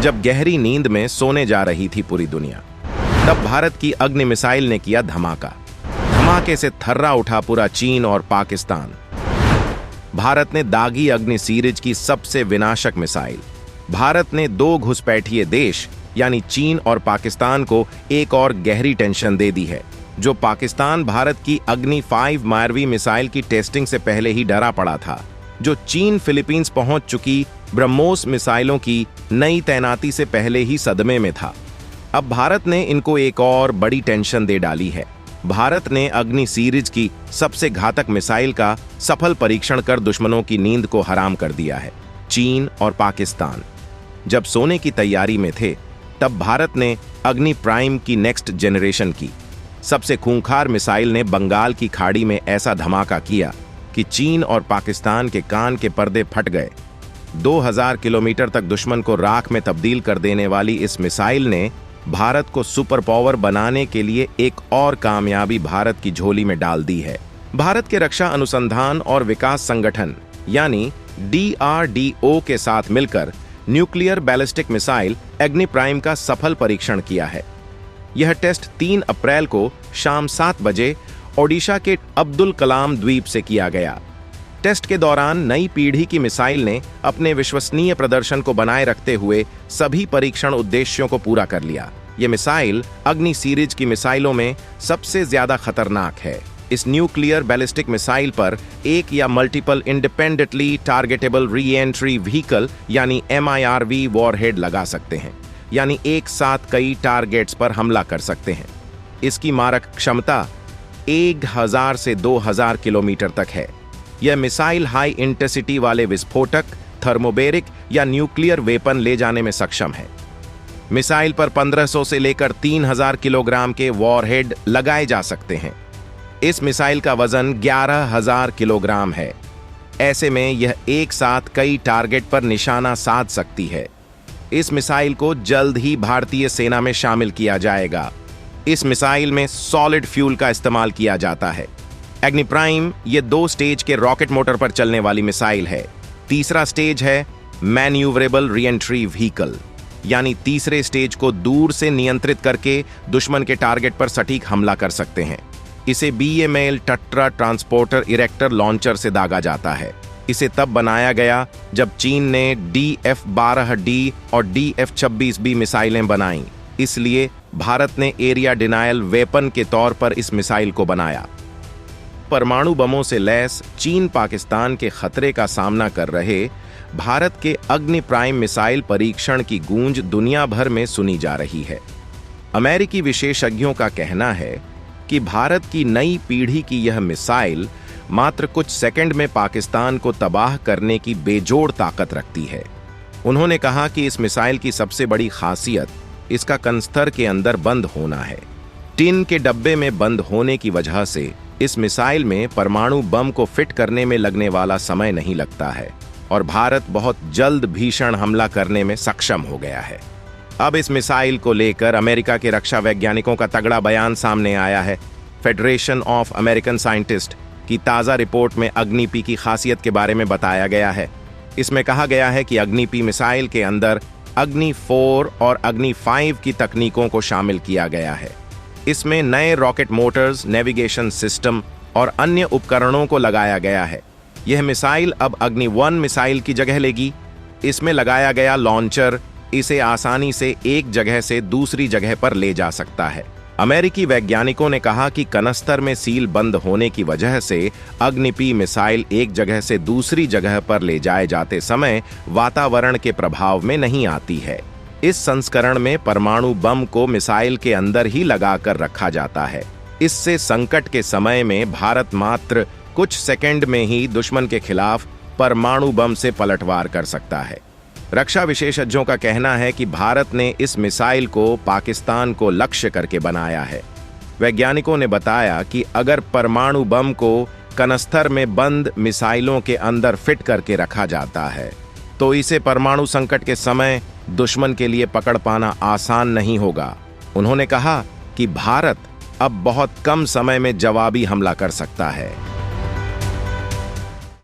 जब गहरी नींद में सोने जा रही थी पूरी दुनिया, तब भारत की अग्नि मिसाइल ने किया धमाका। धमाके से थर्रा उठा पूरा चीन और पाकिस्तान। भारत ने दागी अग्नि सीरीज की सबसे विनाशक मिसाइल। भारत ने दो घुसपैठिए देश यानी चीन और पाकिस्तान को एक और गहरी टेंशन दे दी है। जो पाकिस्तान भारत की अग्नि 5 मारवी मिसाइल की टेस्टिंग से पहले ही डरा पड़ा था, जो चीन फिलीपींस पहुंच चुकी ब्रह्मोस मिसाइलों की नई तैनाती से पहले ही सदमे में था, अब भारत ने इनको एक और बड़ी टेंशन दे डाली है। भारत ने अग्नि सीरीज की सबसे घातक मिसाइल का सफल परीक्षण कर दुश्मनों की नींद को हराम कर दिया है। चीन और पाकिस्तान जब सोने की तैयारी में थे, तब भारत ने अग्नि प्राइम की नेक्स्ट जनरेशन की सबसे खूंखार मिसाइल ने बंगाल की खाड़ी में ऐसा धमाका किया कि चीन और पाकिस्तान के कान के पर्दे फट गए। 2000 किलोमीटर तक दुश्मन को राख में तब्दील कर देने वाली इस मिसाइल ने भारत को सुपर पावर बनाने के लिए एक और कामयाबी भारत की झोली में डाल दी है। भारत के रक्षा अनुसंधान और विकास संगठन यानी DRDO के साथ मिलकर न्यूक्लियर बैलिस्टिक मिसाइल अग्नि प्राइम का सफल परीक्षण किया है। यह टेस्ट 3 अप्रैल को शाम 7 बजे ओडिशा के अब्दुल कलाम द्वीप से किया गया। टेस्ट के दौरान नई पीढ़ी की मिसाइल ने अपने विश्वसनीय प्रदर्शन को बनाए रखते हुए सभी परीक्षण उद्देश्यों को पूरा कर लिया। यह मिसाइल अग्नि सीरीज की मिसाइलों में सबसे ज्यादा खतरनाक है। इस न्यूक्लियर बैलिस्टिक मिसाइल पर एक या multiple independently targetable re entry vehicle यानी MIRV वॉरहेड लगा सकते हैं, यानी एक साथ कई टारगेट्स पर हमला कर सकते हैं। इसकी मारक क्षमता 1000 से 2000 किलोमीटर तक है। यह मिसाइल हाई इंटेंसिटी वाले विस्फोटक, थर्मोबेरिक या न्यूक्लियर वेपन ले जाने में सक्षम है। मिसाइल पर 1500 से लेकर 3000 किलोग्राम के वॉरहेड लगाए जा सकते हैं। इस मिसाइल का वजन 11000 किलोग्राम है। ऐसे में यह एक साथ कई टारगेट पर निशाना साध सकती है। इस मिसाइल को जल्द ही भारतीय सेना में शामिल किया जाएगा। इस मिसाइल में सॉलिड फ्यूल का इस्तेमाल किया जाता है। अग्नि प्राइम ये 2 स्टेज के रॉकेट मोटर पर चलने वाली मिसाइल है। तीसरा स्टेज है मैन्यूवरेबल रीएंट्री व्हीकल, यानी तीसरे स्टेज को दूर से नियंत्रित करके दुश्मन के टारगेट पर सटीक हमला कर सकते हैं। इसे BML टट्रा ट्रांसपोर्टर इरेक्टर लॉन्चर से दागा जाता है। इसे तब बनाया गया जब चीन ने DF-12D और DF-26B मिसाइलें बनाईं। इसलिए भारत ने एरिया डिनायल वेपन के तौर पर इस मिसाइल को बनाया। परमाणु बमों से लैस चीन पाकिस्तान के खतरे का सामना कर रहे भारत के अग्नि प्राइम मिसाइल परीक्षण की गूंज दुनिया भर में सुनी जा रही है। अमेरिकी विशेषज्ञों का कहना है कि भारत की नई पीढ़ी की यह मिसाइल मात्र कुछ सेकंड में पाकिस्तान को तबाह करने की बेजोड़ ताकत रखती है। उन्होंने कहा कि इस मिसाइल की सबसे बड़ी खासियत इसका कनस्तर के अंदर बंद होना है। टिन के डब्बे में बंद होने की वजह से इस मिसाइल में परमाणु बम को फिट करने में लगने वाला समय नहीं लगता है और भारत बहुत जल्द भीषण हमला करने में सक्षम हो गया है। अब इस मिसाइल को लेकर अमेरिका के रक्षा वैज्ञानिकों का तगड़ा बयान सामने आया है। फेडरेशन ऑफ अमेरिकन साइंटिस्ट की ताज़ा रिपोर्ट में अग्नि-P की खासियत के बारे में बताया गया है। इसमें कहा गया है कि अग्नि-P मिसाइल के अंदर अग्नि-4 और अग्नि-5 की तकनीकों को शामिल किया गया है। इसमें नए रॉकेट मोटर्स, नेविगेशन सिस्टम और अन्य उपकरणों को लगाया गया है। यह मिसाइल अब अग्नि-1 मिसाइल की जगह लेगी। इसमें लगाया गया लॉन्चर इसे आसानी से एक जगह से दूसरी जगह पर ले जा सकता है। अमेरिकी वैज्ञानिकों ने कहा कि कनस्तर में सील बंद होने की वजह से अग्नि-P मिसाइल एक जगह से दूसरी जगह पर ले जाए जाते समय वातावरण के प्रभाव में नहीं आती है। इस संस्करण में परमाणु बम को मिसाइल के अंदर ही लगाकर रखा जाता है। इससे संकट के समय में भारत मात्र कुछ सेकंड में ही दुश्मन के खिलाफ परमाणु बम से पलटवार कर सकता है। रक्षा विशेषज्ञों का कहना है कि भारत ने इस मिसाइल को पाकिस्तान को लक्ष्य करके बनाया है। वैज्ञानिकों ने बताया कि अगर परमाणु बम को कनस्तर में बंद मिसाइलों के अंदर फिट करके रखा जाता है तो इसे परमाणु संकट के समय दुश्मन के लिए पकड़ पाना आसान नहीं होगा। उन्होंने कहा कि भारत अब बहुत कम समय में जवाबी हमला कर सकता है।